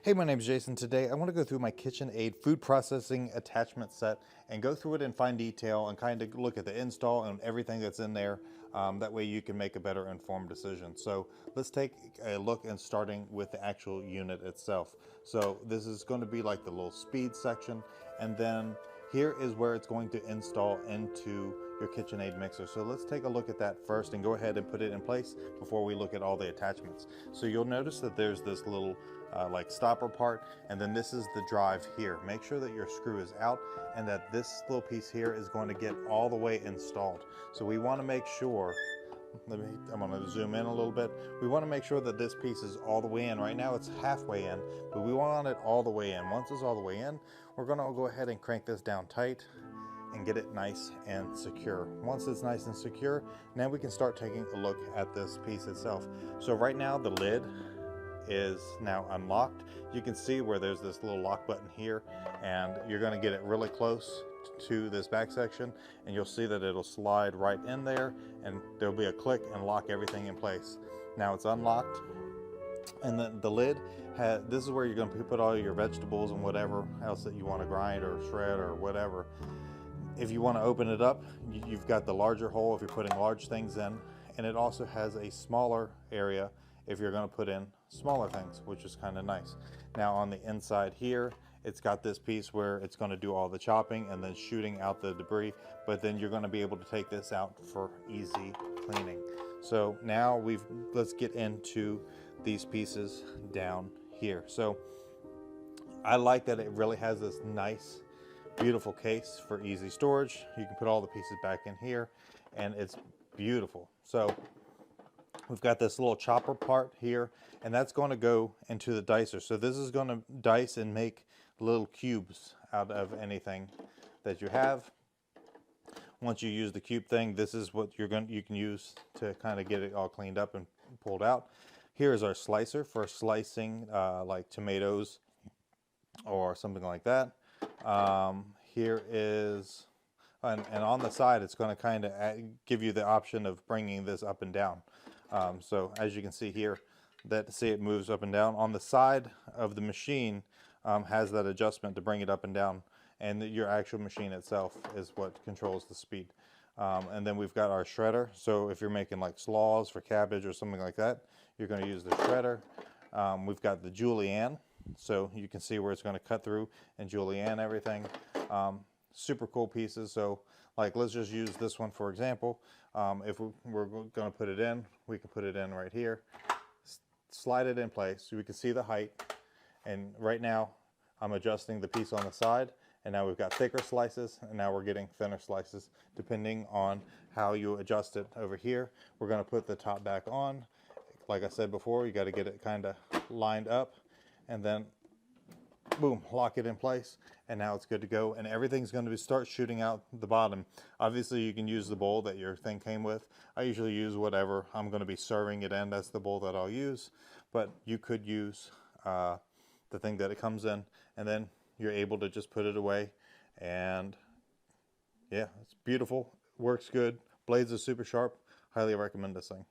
Hey, my name is Jason. Today I want to go through my KitchenAid food processing attachment set and go through it in fine detail and kind of look at the install and everything that's in there. That way you can make a better informed decision. So let's take a look and starting with the actual unit itself. So this is going to be like the little speed section, and then here is where it's going to install into your KitchenAid mixer. So let's take a look at that first and go ahead and put it in place before we look at all the attachments. So you'll notice that there's this little like stopper part, and then this is the drive here. Make sure that your screw is out and that this little piece here is going to get all the way installed. So we want to make sure, I'm going to zoom in a little bit. We want to make sure that this piece is all the way in. Right now it's halfway in, but we want it all the way in. Once it's all the way in, we're going to go ahead and crank this down tight and get it nice and secure. Once it's nice and secure, now we can start taking a look at this piece itself. So right now the lid is now unlocked. You can see where there's this little lock button here, and you're going to get it really close to this back section, and you'll see that it'll slide right in there, and there'll be a click and lock everything in place. Now it's unlocked, and then the lid this is where you're going to put all your vegetables and whatever else that you want to grind or shred or whatever. If you want to open it up, you've got the larger hole if you're putting large things in, and it also has a smaller area if you're going to put in smaller things, which is kind of nice. Now on the inside here, it's got this piece where it's going to do all the chopping and then shooting out the debris, but then you're going to be able to take this out for easy cleaning. So now let's get into these pieces down here. So I like that it really has this nice, beautiful case for easy storage. You can put all the pieces back in here, and it's beautiful. So we've got this little chopper part here, and that's going to go into the dicer. So this is going to dice and make little cubes out of anything that you have. Once you use the cube thing, this is what you can use to kind of get it all cleaned up and pulled out. Here is our slicer for slicing like tomatoes or something like that. Here is, and on the side, it's going to kind of give you the option of bringing this up and down. So as you can see here, it moves up and down. On the side of the machine has that adjustment to bring it up and down, and your actual machine itself is what controls the speed. And then we've got our shredder. So if you're making like slaws for cabbage or something like that, you're going to use the shredder. We've got the julienne, so you can see where it's going to cut through and julienne everything. Super cool pieces. So like, let's just use this one for example. If we're going to put it in, we can put it in right here, slide it in place so we can see the height. And right now I'm adjusting the piece on the side, and now we've got thicker slices, and now we're getting thinner slices depending on how you adjust it. Over here we're going to put the top back on. Like I said before, you got to get it kind of lined up, and then boom, lock it in place, and now it's good to go, and everything's going to start shooting out the bottom. Obviously you can use the bowl that your thing came with. I usually use whatever I'm going to be serving it in. That's the bowl that I'll use, but you could use the thing that it comes in, and then you're able to just put it away. And yeah, it's beautiful, works good, blades are super sharp. Highly recommend this thing.